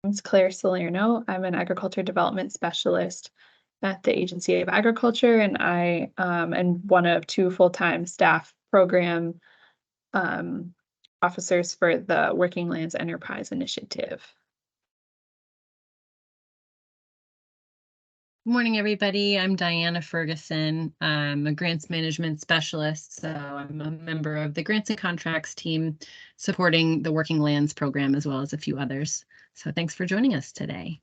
It's Claire Salerno. I'm an agriculture development specialist at the Agency of Agriculture, and I am one of two full-time staff program officers for the Working Lands Enterprise Initiative. Good morning, everybody. I'm Diana Ferguson. I'm a grants management specialist, so I'm a member of the grants and contracts team supporting the Working Lands program as well as a few others. So thanks for joining us today.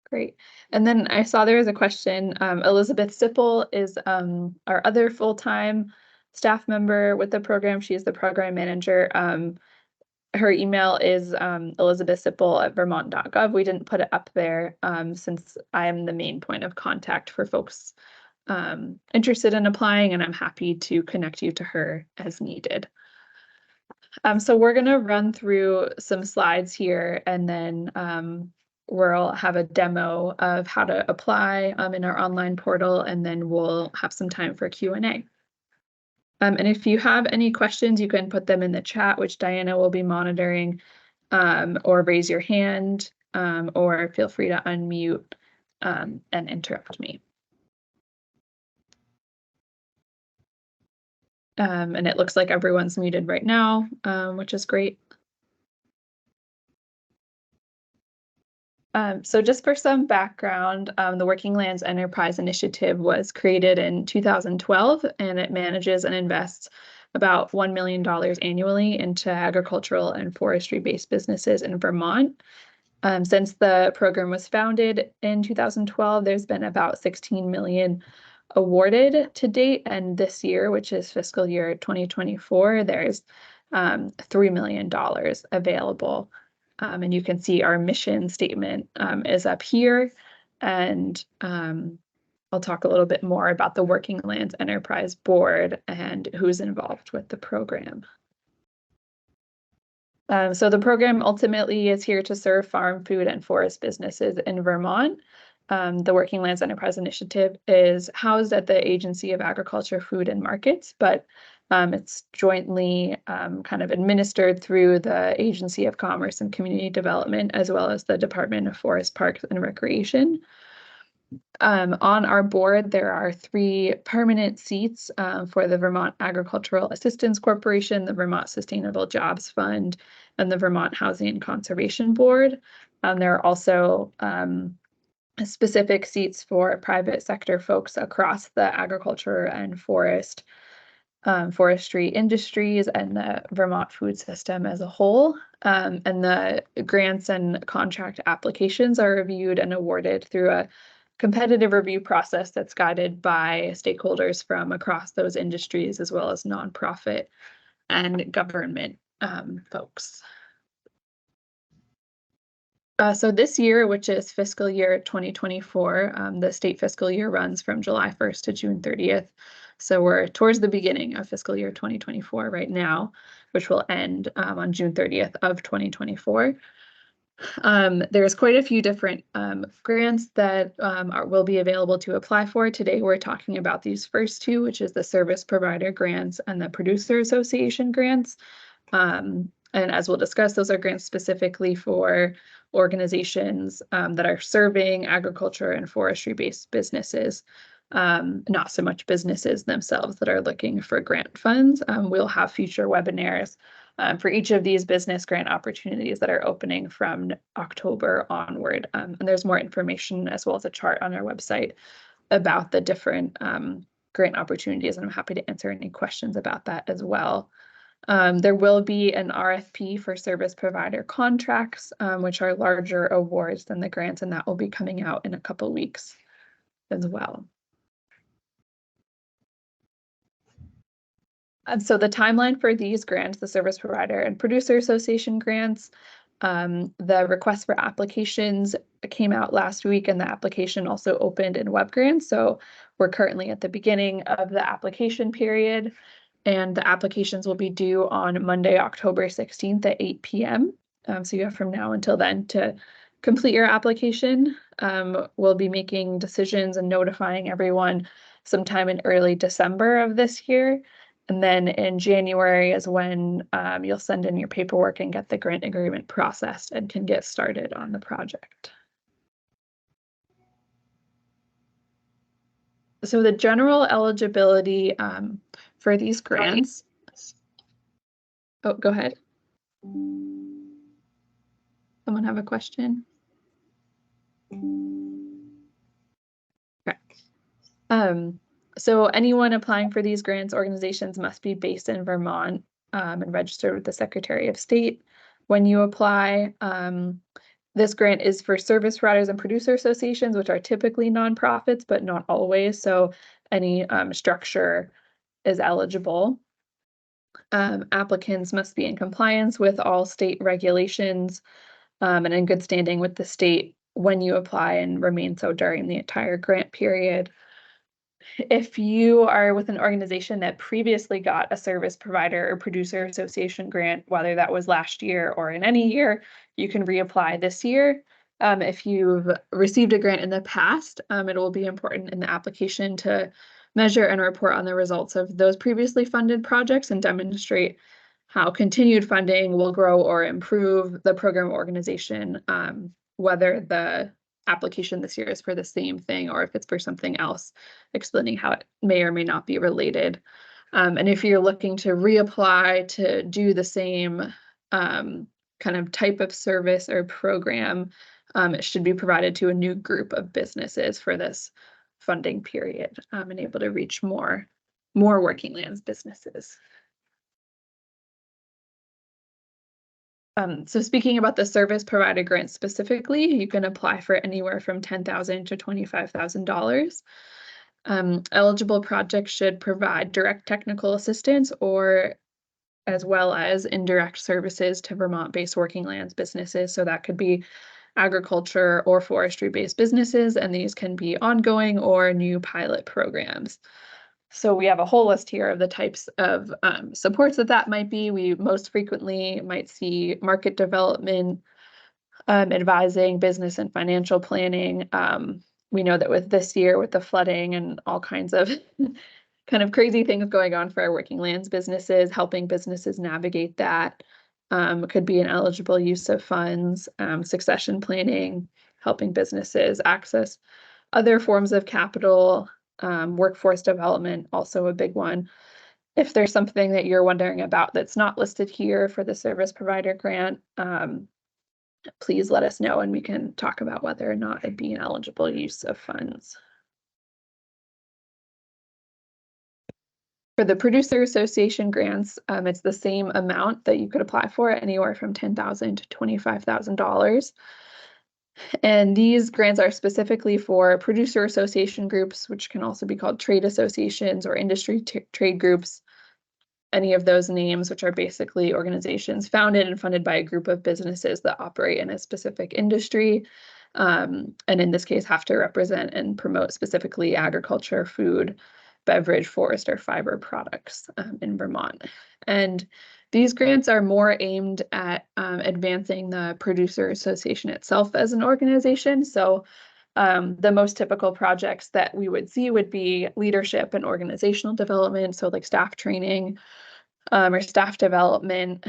Great. And then I saw there was a question. Elizabeth Sipple is our other full-time staff member with the program. She is the program manager. Her email is elizabethsipple@vermont.gov. We didn't put it up there since I am the main point of contact for folks interested in applying, and I'm happy to connect you to her as needed. So we're going to run through some slides here, and then we'll have a demo of how to apply in our online portal, and then we'll have some time for Q&A. And if you have any questions, you can put them in the chat, which Diana will be monitoring, or raise your hand, or feel free to unmute and interrupt me. And it looks like everyone's muted right now, which is great. So just for some background, the Working Lands Enterprise Initiative was created in 2012, and it manages and invests about $1 million annually into agricultural and forestry-based businesses in Vermont. Since the program was founded in 2012, there's been about 16 million awarded to date, and this year, which is fiscal year 2024, there's $3 million available. And you can see our mission statement is up here, and I'll talk a little bit more about the Working Lands Enterprise Board and who's involved with the program. So the program ultimately is here to serve farm, food, and forest businesses in Vermont. The Working Lands Enterprise Initiative is housed at the Agency of Agriculture, Food, and Markets, but it's jointly kind of administered through the Agency of Commerce and Community Development, as well as the Department of Forest, Parks, and Recreation. On our board, there are 3 permanent seats for the Vermont Agricultural Assistance Corporation, the Vermont Sustainable Jobs Fund, and the Vermont Housing and Conservation Board. There are also specific seats for private sector folks across the agriculture and forestry industries and the Vermont food system as a whole. And the grants and contract applications are reviewed and awarded through a competitive review process that's guided by stakeholders from across those industries, as well as nonprofit and government folks. So this year, which is fiscal year 2024, the state fiscal year runs from July 1st to June 30th. So we're towards the beginning of fiscal year 2024 right now, which will end on June 30th of 2024. There's quite a few different grants that will be available to apply for. Today, we're talking about these first 2, which is the Service Provider Grants and the Producer Association Grants. And as we'll discuss, those are grants specifically for organizations that are serving agriculture and forestry-based businesses, not so much businesses themselves that are looking for grant funds. We'll have future webinars for each of these business grant opportunities that are opening from October onward. And there's more information as well as a chart on our website about the different grant opportunities, and I'm happy to answer any questions about that as well. There will be an RFP for service provider contracts, which are larger awards than the grants, and that will be coming out in a couple weeks as well. So the timeline for these grants, the Service Provider and Producer Association grants, the request for applications came out last week, and the application also opened in WebGrants. So we're currently at the beginning of the application period, and the applications will be due on Monday, October 16th at 8 p.m. So you have from now until then to complete your application. We'll be making decisions and notifying everyone sometime in early December of this year. And then in January is when you'll send in your paperwork and get the grant agreement processed and can get started on the project. So the general eligibility for these grants. Oh, go ahead. Someone have a question? Okay. So anyone applying for these grants organizations must be based in Vermont and registered with the Secretary of State when you apply. This grant is for service providers and producer associations, which are typically nonprofits, but not always. So any structure is eligible. Applicants must be in compliance with all state regulations and in good standing with the state when you apply and remain so during the entire grant period. If you are with an organization that previously got a service provider or producer association grant, whether that was last year or in any year, you can reapply this year. If you've received a grant in the past, it will be important in the application to measure and report on the results of those previously funded projects and demonstrate how continued funding will grow or improve the program organization, whether the application this year is for the same thing or if it's for something else, explaining how it may or may not be related. And if you're looking to reapply to do the same kind of type of service or program, it should be provided to a new group of businesses for this funding period and able to reach more working lands businesses. So speaking about the service provider grant specifically, you can apply for anywhere from $10,000 to $25,000. Eligible projects should provide direct technical assistance or as well as indirect services to Vermont-based working lands businesses. So that could be agriculture or forestry-based businesses, and these can be ongoing or new pilot programs. So we have a whole list here of the types of supports that might be. We most frequently might see market development, advising, business and financial planning. We know that with this year, with the flooding and all kinds of kind of crazy things going on for our working lands businesses, helping businesses navigate that could be an eligible use of funds, succession planning, helping businesses access other forms of capital, workforce development, also a big one. If there's something that you're wondering about that's not listed here for the service provider grant, please let us know and we can talk about whether or not it'd be an eligible use of funds. For the producer association grants, it's the same amount that you could apply for, anywhere from $10,000 to $25,000. And these grants are specifically for producer association groups, which can also be called trade associations or industry trade groups. Any of those names, which are basically organizations founded and funded by a group of businesses that operate in a specific industry, and in this case have to represent and promote specifically agriculture, food, beverage, forest, or fiber products in Vermont. And these grants are more aimed at advancing the producer association itself as an organization. So the most typical projects that we would see would be leadership and organizational development, so like staff training or staff development,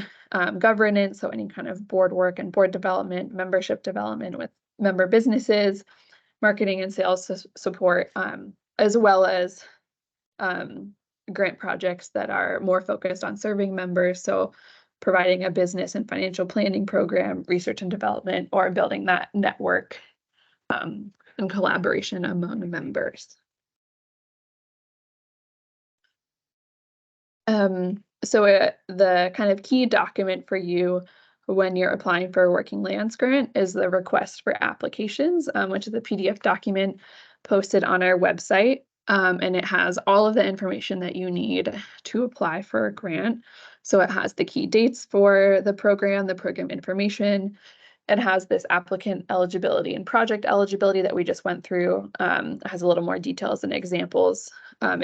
governance, so any kind of board work and board development, membership development with member businesses, marketing and sales support, as well as grant projects that are more focused on serving members, so providing a business and financial planning program, research and development, or building that network and collaboration among members. So the kind of key document for you when you're applying for a working lands grant is the request for applications, which is a PDF document posted on our website. And it has all of the information that you need to apply for a grant. So it has the key dates for the program information. It has this applicant eligibility and project eligibility that we just went through. It has a little more details and examples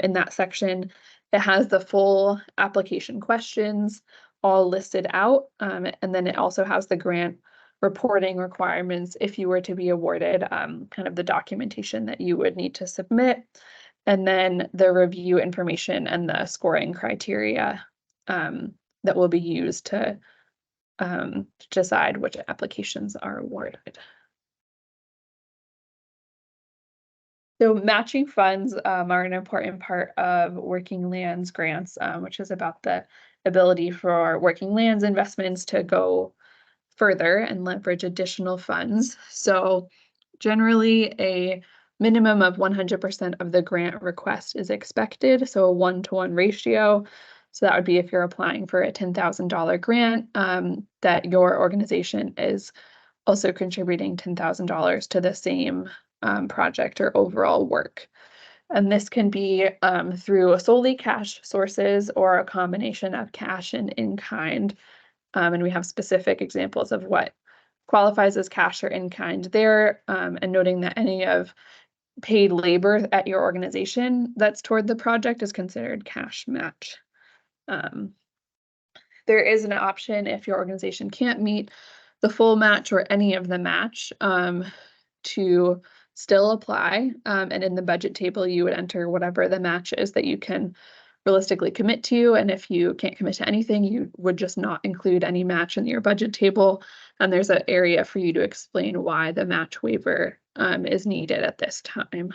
in that section. It has the full application questions all listed out. And then it also has the grant reporting requirements if you were to be awarded, kind of the documentation that you would need to submit. and then the review information and the scoring criteria that will be used to decide which applications are awarded. So matching funds are an important part of Working Lands grants, which is about the ability for working lands investments to go further and leverage additional funds. So generally a minimum of 100% of the grant request is expected, so a 1-to-1 ratio. So that would be if you're applying for a $10,000 grant, that your organization is also contributing $10,000 to the same project or overall work. And this can be through solely cash sources or a combination of cash and in-kind. And we have specific examples of what qualifies as cash or in-kind there, and noting that any of paid labor at your organization that's toward the project is considered cash match. There is an option if your organization can't meet the full match or any of the match to still apply. And in the budget table, you would enter whatever the match is that you can realistically commit to. And if you can't commit to anything, you would just not include any match in your budget table. And there's an area for you to explain why the match waiver is needed at this time.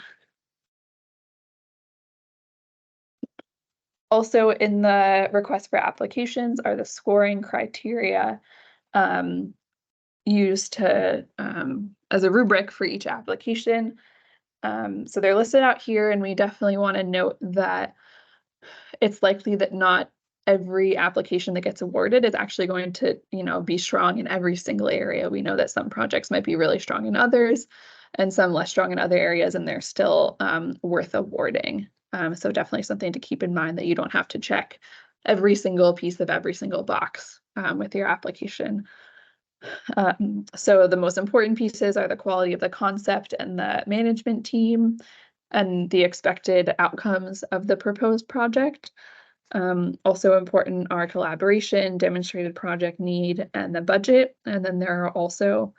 Also in the request for applications are the scoring criteria used to as a rubric for each application. So they're listed out here, and we definitely want to note that it's likely that not every application that gets awarded is actually going to, be strong in every single area. We know that some projects might be really strong in others and some less strong in other areas, and they're still worth awarding. So definitely something to keep in mind, that you don't have to check every single piece of every single box with your application. So the most important pieces are the quality of the concept and the management team and the expected outcomes of the proposed project. Also important are collaboration, demonstrated project need, and the budget. And then there are also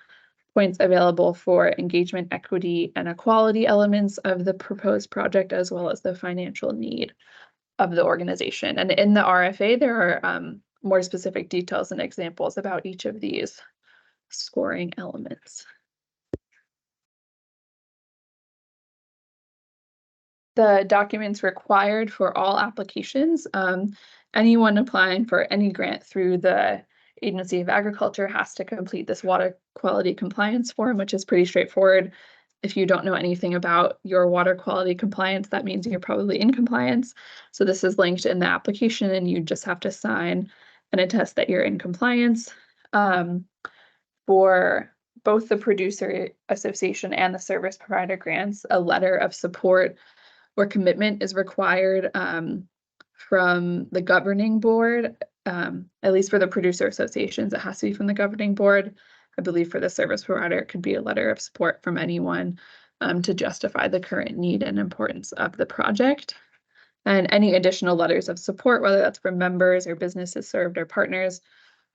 points available for engagement, equity, and equality elements of the proposed project, as well as the financial need of the organization. And in the RFA, there are more specific details and examples about each of these scoring elements. The documents required for all applications, anyone applying for any grant through the Agency of Agriculture has to complete this water quality compliance form, which is pretty straightforward. If you don't know anything about your water quality compliance, that means you're probably in compliance. So this is linked in the application, and you just have to sign and attest that you're in compliance. For both the producer association and the service provider grants, a letter of support or commitment is required from the governing board. At least for the producer associations, it has to be from the governing board. I believe for the service provider, it could be a letter of support from anyone to justify the current need and importance of the project. And any additional letters of support, whether that's from members or businesses served or partners,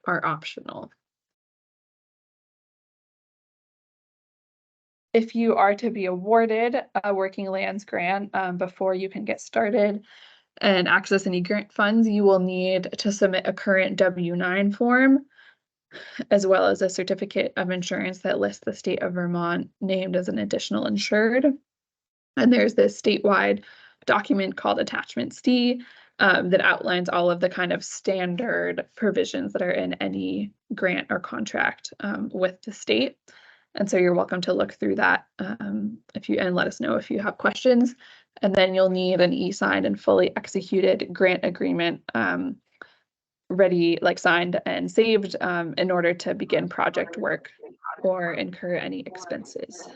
are optional. If you are to be awarded a Working Lands grant, before you can get started and access any grant funds, you will need to submit a current W-9 form, as well as a certificate of insurance that lists the state of Vermont named as an additional insured. And there's this statewide document called Attachment C that outlines all of the kind of standard provisions that are in any grant or contract with the state. And so you're welcome to look through that and let us know if you have questions. And then you'll need an e-signed and fully executed grant agreement ready, like signed and saved, in order to begin project work or incur any expenses.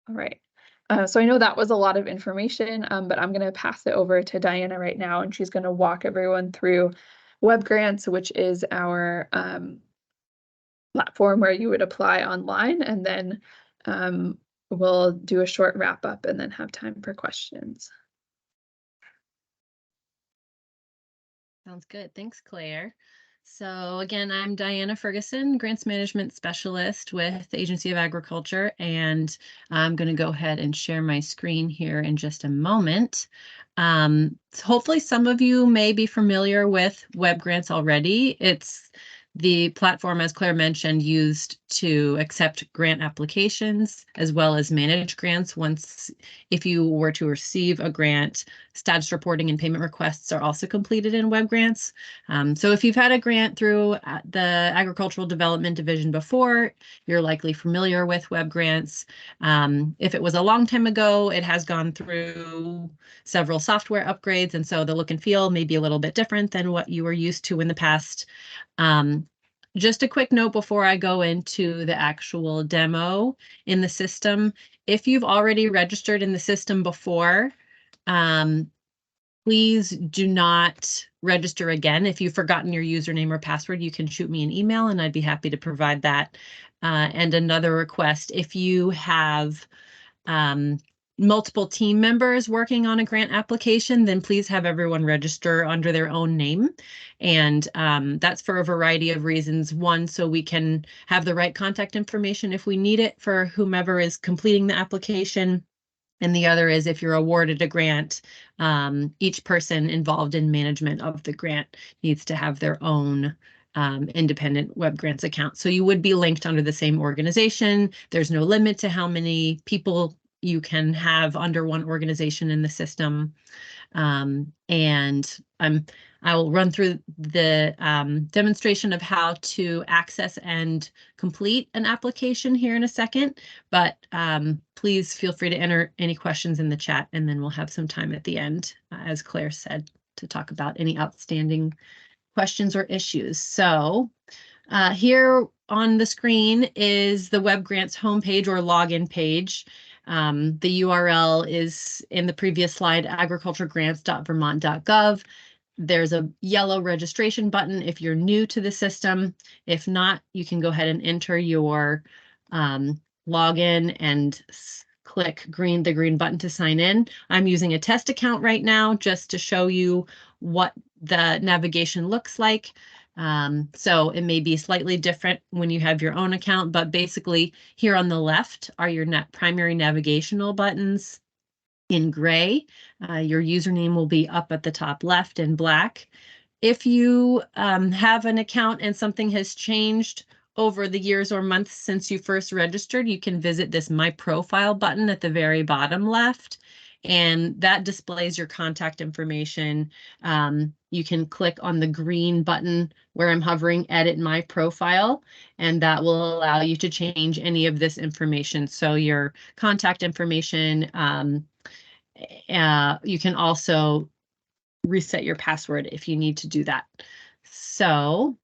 All right. So I know that was a lot of information, but I'm going to pass it over to Diana right now, and she's going to walk everyone through Web Grants, which is our platform where you would apply online, and then we'll do a short wrap up and then have time for questions. Sounds good. Thanks, Claire. So again, I'm Diana Ferguson, Grants Management Specialist with the Agency of Agriculture, and I'm going to go ahead and share my screen here in just a moment. Hopefully some of you may be familiar with web grants already. It's the platform, as Claire mentioned, used to accept grant applications as well as manage grants. If you were to receive a grant, status reporting and payment requests are also completed in web grants. So if you've had a grant through the Agricultural Development Division before, you're likely familiar with web grants. If it was a long time ago, it has gone through several software upgrades, and so the look and feel may be a little bit different than what you were used to in the past. Just a quick note before I go into the actual demo in the system. If you've already registered in the system before, please do not register again. If you've forgotten your username or password, you can shoot me an email and I'd be happy to provide that. And another request, if you have multiple team members working on a grant application, then please have everyone register under their own name. And that's for a variety of reasons. One, so we can have the right contact information if we need it for whomever is completing the application. And the other is if you're awarded a grant, each person involved in management of the grant needs to have their own independent web grants account. So you would be linked under the same organization. There's no limit to how many people you can have under one organization in the system. And I will run through the demonstration of how to access and complete an application here in a second, but please feel free to enter any questions in the chat, and then we'll have some time at the end, as Claire said, to talk about any outstanding questions or issues. So here on the screen is the web grants homepage or login page. The URL is in the previous slide, agriculturegrants.vermont.gov. There's a yellow registration button if you're new to the system. If not, you can go ahead and enter your login and click the green button to sign in. I'm using a test account right now just to show you what the navigation looks like. So it may be slightly different when you have your own account, but basically here on the left are your primary navigational buttons in gray. Your username will be up at the top left in black. If you have an account and something has changed over the years or months since you first registered, you can visit this My Profile button at the very bottom left, and that displays your contact information. You can click on the green button where I'm hovering, Edit My Profile, and that will allow you to change any of this information. So your contact information, you can also reset your password if you need to do that. So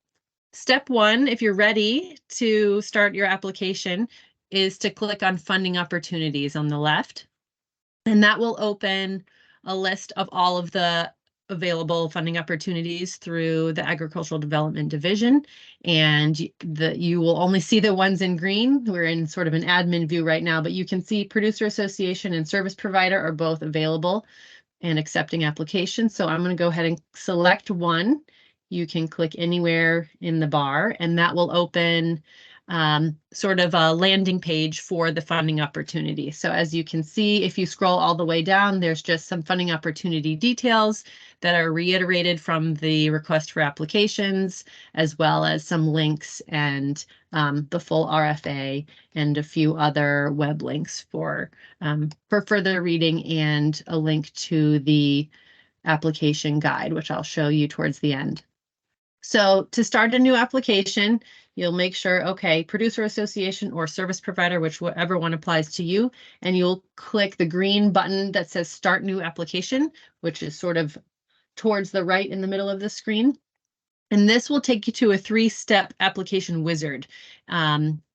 step one, if you're ready to start your application, is to click on Funding Opportunities on the left. And that will open a list of all of the available funding opportunities through the Agricultural Development Division. And you will only see the ones in green. We're in sort of an admin view right now, but you can see Producer Association and Service Provider are both available and accepting applications. So I'm going to go ahead and select one. You can click anywhere in the bar, and that will open sort of a landing page for the funding opportunity. So as you can see, if you scroll all the way down, there's just some funding opportunity details that are reiterated from the request for applications, as well as some links and the full RFA and a few other web links for further reading, and a link to the application guide, which I'll show you towards the end. So to start a new application, you'll make sure, okay, Producer Association or Service Provider, whichever one applies to you, and you'll click the green button that says Start New Application, which is sort of towards the right in the middle of the screen. And this will take you to a 3-step application wizard.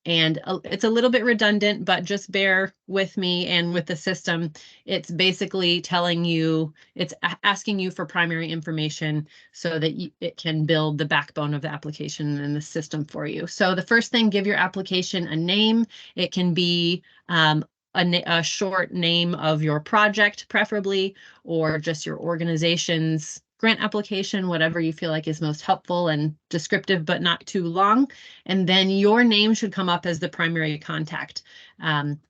And it's a little bit redundant, but just bear with me and with the system. It's basically telling you, it's asking you for primary information so that it can build the backbone of the application and the system for you. So the first thing, give your application a name. It can be a short name of your project, preferably, or just your organization's grant application, whatever you feel like is most helpful and descriptive, but not too long. And then your name should come up as the primary contact.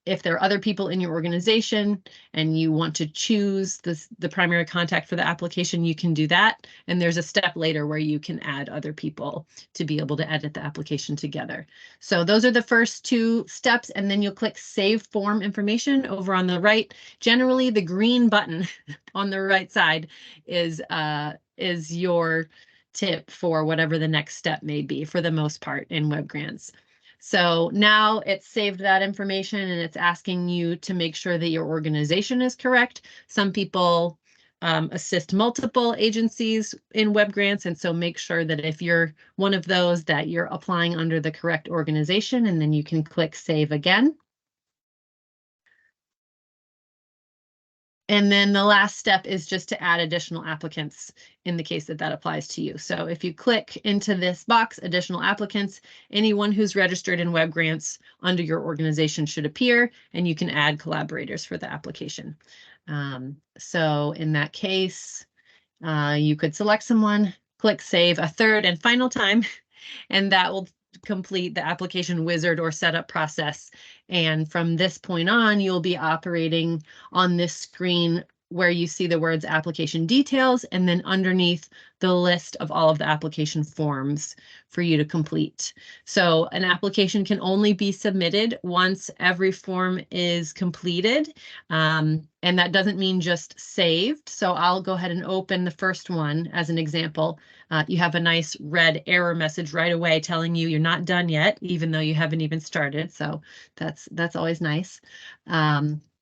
If there are other people in your organization and you want to choose the primary contact for the application, you can do that. And there's a step later where you can add other people to be able to edit the application together. So those are the first two steps, and then you'll click Save Form Information over on the right. Generally, the green button on the right side is your tip for whatever the next step may be for the most part in web grants. So now it's saved that information and it's asking you to make sure that your organization is correct. Some people assist multiple agencies in web grants, and so make sure that if you're one of those, that you're applying under the correct organization, and then you can click Save again. And then the last step is just to add additional applicants in the case that that applies to you. So if you click into this box, additional applicants, anyone who's registered in web grants under your organization should appear, and you can add collaborators for the application. So in that case, you could select someone, click Save a third and final time, and that will complete the application wizard or setup process. And from this point on, you'll be operating on this screen where you see the words application details, and then underneath the list of all of the application forms for you to complete. So an application can only be submitted once every form is completed. And that doesn't mean just saved. So I'll go ahead and open the first one as an example. You have a nice red error message right away telling you you're not done yet, even though you haven't even started. So that's always nice.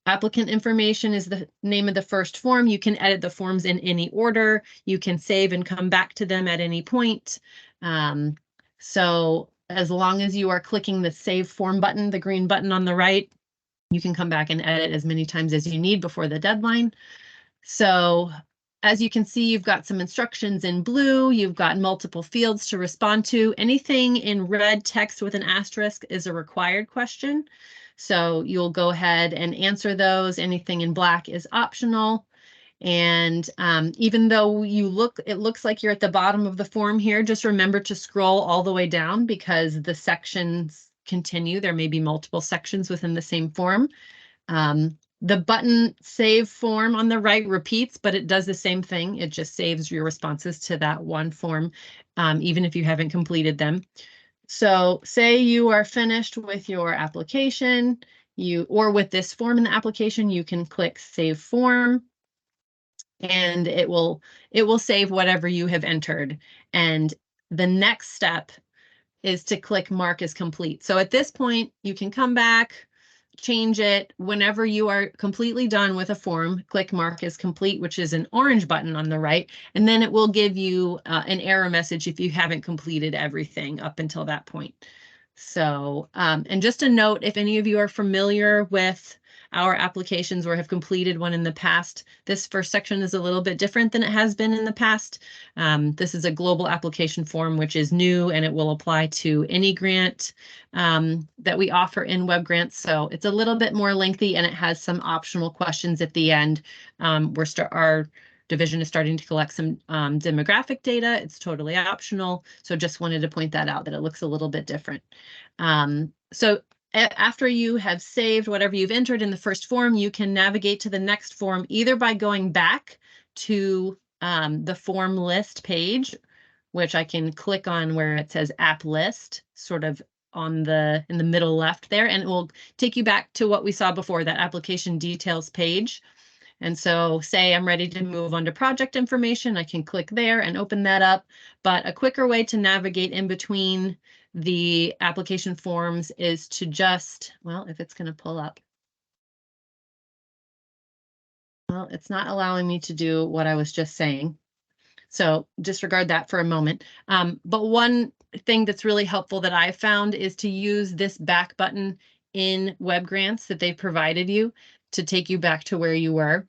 Applicant information is the name of the first form. You can edit the forms in any order. You can save and come back to them at any point. So as long as you are clicking the Save Form button, the green button on the right, you can come back and edit as many times as you need before the deadline. So as you can see, you've got some instructions in blue. You've got multiple fields to respond to. Anything in red text with an asterisk is a required question. So you'll go ahead and answer those. Anything in black is optional. And even though it looks like you're at the bottom of the form here, just remember to scroll all the way down because the sections continue. There may be multiple sections within the same form. The button Save Form on the right repeats, but it does the same thing. It just saves your responses to that one form, even if you haven't completed them. So say you are finished with your application, or with this form in the application, you can click Save Form, and it will save whatever you have entered. And the next step is to click Mark as complete. So at this point, you can come back, change it. Whenever you are completely done with a form, click Mark as complete, which is an orange button on the right, and then it will give you an error message if you haven't completed everything up until that point. So, and just a note, if any of you are familiar with our applications or have completed one in the past, this first section is a little bit different than it has been in the past. This is a global application form, which is new, and it will apply to any grant that we offer in web grants. So it's a little bit more lengthy, and it has some optional questions at the end. Our division is starting to collect some demographic data. It's totally optional. So just wanted to point that out, that it looks a little bit different. So after you have saved whatever you've entered in the first form, you can navigate to the next form either by going back to the form list page, which I can click on where it says App List, sort of in the middle left there, and it will take you back to what we saw before, that application details page. And so say I'm ready to move on to project information, I can click there and open that up. But a quicker way to navigate in between the application forms is to just, well, if it's going to pull up. Well, it's not allowing me to do what I was just saying. So disregard that for a moment. But one thing that's really helpful that I've found is to use this back button in web grants that they provided you to take you back to where you were.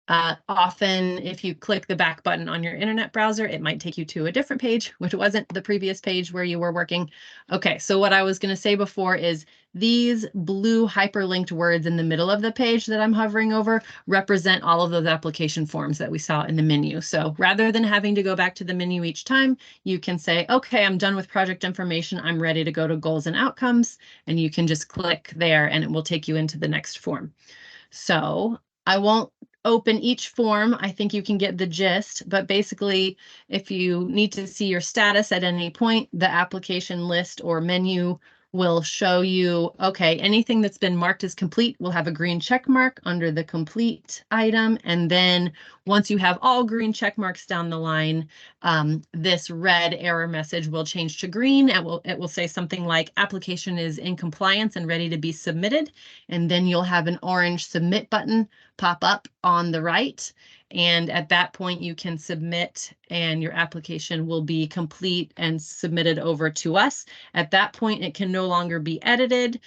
Often, if you click the back button on your internet browser, it might take you to a different page, which wasn't the previous page where you were working. Okay, so what I was going to say before is these blue hyperlinked words in the middle of the page that I'm hovering over represent all of those application forms that we saw in the menu. So rather than having to go back to the menu each time, you can say, okay, I'm done with project information. I'm ready to go to goals and outcomes. And you can just click there and it will take you into the next form. So I won't open each form. I think you can get the gist, but basically, if you need to see your status at any point, the application list or menu will show you, okay, anything that's been marked as complete will have a green check mark under the complete item. And then once you have all green check marks down the line, this red error message will change to green. It will say something like application is in compliance and ready to be submitted. And then you'll have an orange submit button pop up on the right. And at that point, you can submit and your application will be complete and submitted over to us. At that point, it can no longer be edited.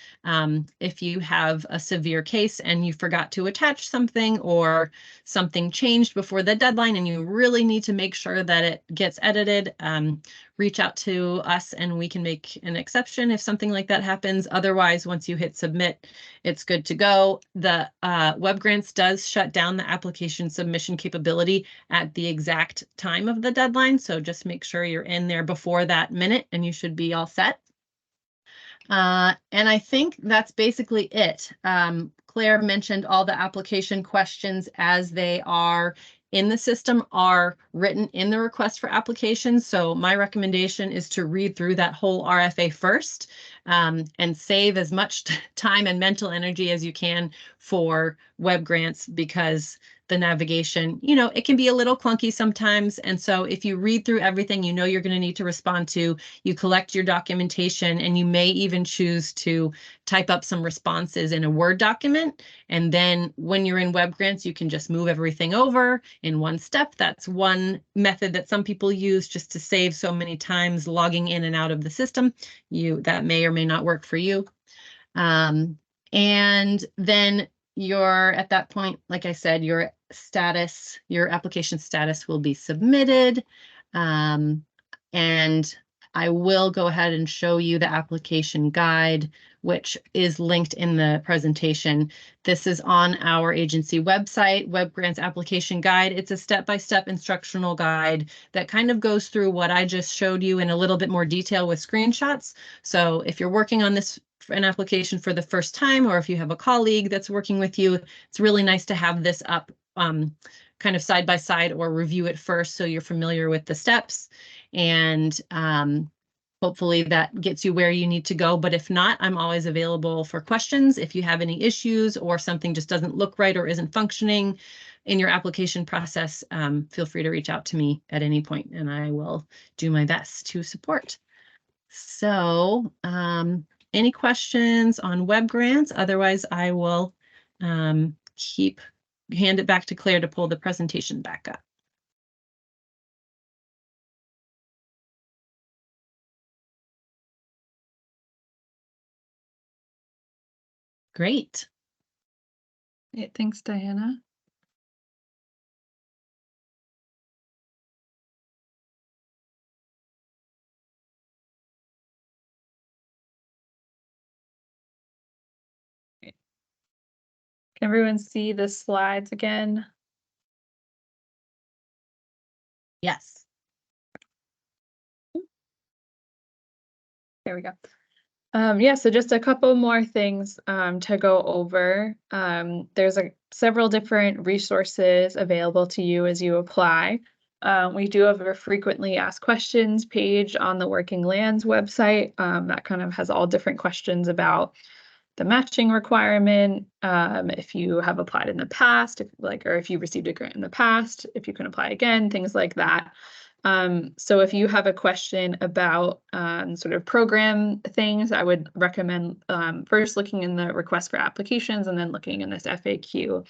If you have a severe case and you forgot to attach something or something changed before the deadline and you really need to make sure that it gets edited, reach out to us and we can make an exception if something like that happens. Otherwise, once you hit submit, it's good to go. The WebGrants does shut down the application submission capability at the exact time of the deadline. So just make sure you're in there before that minute and you should be all set. And I think that's basically it. Claire mentioned all the application questions as they are in the system are written in the request for applications. So my recommendation is to read through that whole RFA first and save as much time and mental energy as you can for WebGrants because the navigation, it can be a little clunky sometimes. And so if you read through everything you're going to need to respond to, you collect your documentation, and you may even choose to type up some responses in a Word document. And then when you're in WebGrants, you can just move everything over in one step. That's one method that some people use just to save so many times logging in and out of the system. That may or may not work for you. And then at that point, like I said, your application status will be submitted. And I will go ahead and show you the application guide, which is linked in the presentation. This is on our agency website, WebGrants Application Guide. It's a step-by-step instructional guide that kind of goes through what I just showed you in a little bit more detail with screenshots. So if you're working on an application for the first time, or if you have a colleague that's working with you, it's really nice to have this up kind of side by side or review it first so you're familiar with the steps. And hopefully that gets you where you need to go. But if not, I'm always available for questions. If you have any issues or something just doesn't look right or isn't functioning in your application process, feel free to reach out to me at any point and I will do my best to support. So any questions on WebGrants? Otherwise, I will hand it back to Claire to pull the presentation back up. Great. Yeah, thanks, Diana. Can everyone see the slides again? Yes. There we go. Yeah, so just a couple more things to go over. There's several different resources available to you as you apply. We do have a frequently asked questions page on the Working Lands website that kind of has all different questions about the matching requirement, if you have applied in the past, or if you received a grant in the past, if you can apply again, things like that. So if you have a question about sort of program things, I would recommend first looking in the request for applications and then looking in this FAQ.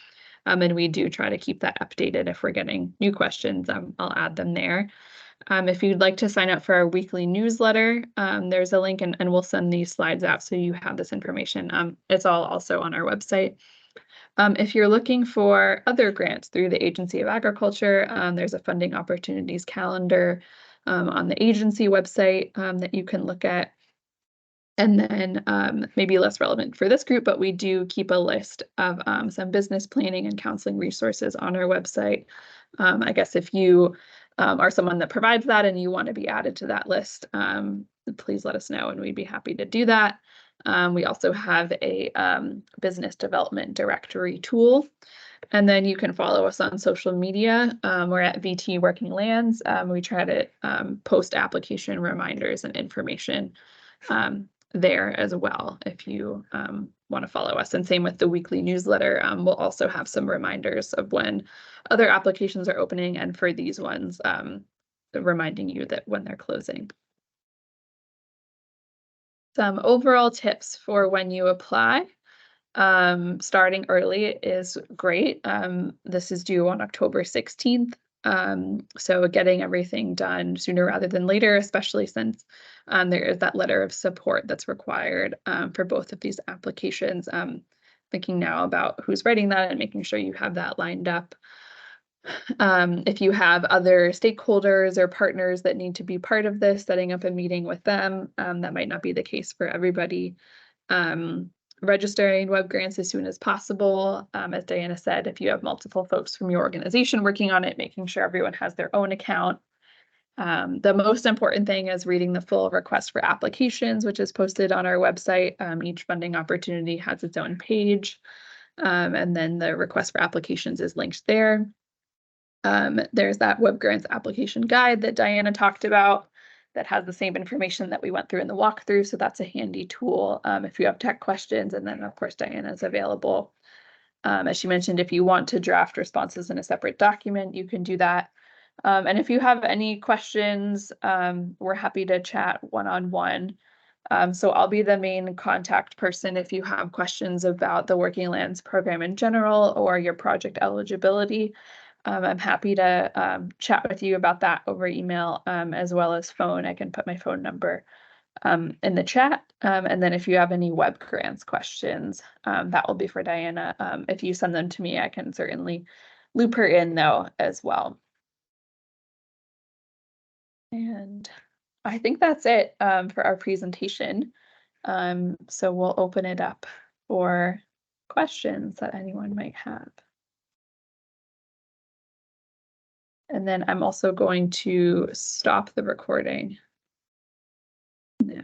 And we do try to keep that updated. If we're getting new questions, I'll add them there. If you'd like to sign up for our weekly newsletter, there's a link and we'll send these slides out so you have this information. It's all also on our website. If you're looking for other grants through the Agency of Agriculture, there's a funding opportunities calendar on the agency website that you can look at. And then maybe less relevant for this group, but we do keep a list of some business planning and counseling resources on our website. I guess if you are someone that provides that and you want to be added to that list, please let us know and we'd be happy to do that. We also have a business development directory tool. And then you can follow us on social media. We're at VT Working Lands. We try to post application reminders and information there as well if you want to follow us. And same with the weekly newsletter. We'll also have some reminders of when other applications are opening and for these ones, reminding you that when they're closing. Some overall tips for when you apply. Starting early is great. This is due on October 16th. So getting everything done sooner rather than later, especially since there is that letter of support that's required for both of these applications. Thinking now about who's writing that and making sure you have that lined up. If you have other stakeholders or partners that need to be part of this, setting up a meeting with them, that might not be the case for everybody. Registering web grants as soon as possible. As Diana said, if you have multiple folks from your organization working on it, making sure everyone has their own account. The most important thing is reading the full request for applications, which is posted on our website. Each funding opportunity has its own page, and then the request for applications is linked there. There's that web grants application guide that Diana talked about that has the same information that we went through in the walkthrough. So that's a handy tool if you have tech questions. And then of course, Diana is available. As she mentioned, if you want to draft responses in a separate document, you can do that. And if you have any questions, we're happy to chat one-on-one. So I'll be the main contact person if you have questions about the Working Lands program in general or your project eligibility. I'm happy to chat with you about that over email as well as phone. I can put my phone number in the chat. And then if you have any web grants questions, that will be for Diana. If you send them to me, I can certainly loop her in though as well. And I think that's it for our presentation. So we'll open it up for questions that anyone might have. And then I'm also going to stop the recording now.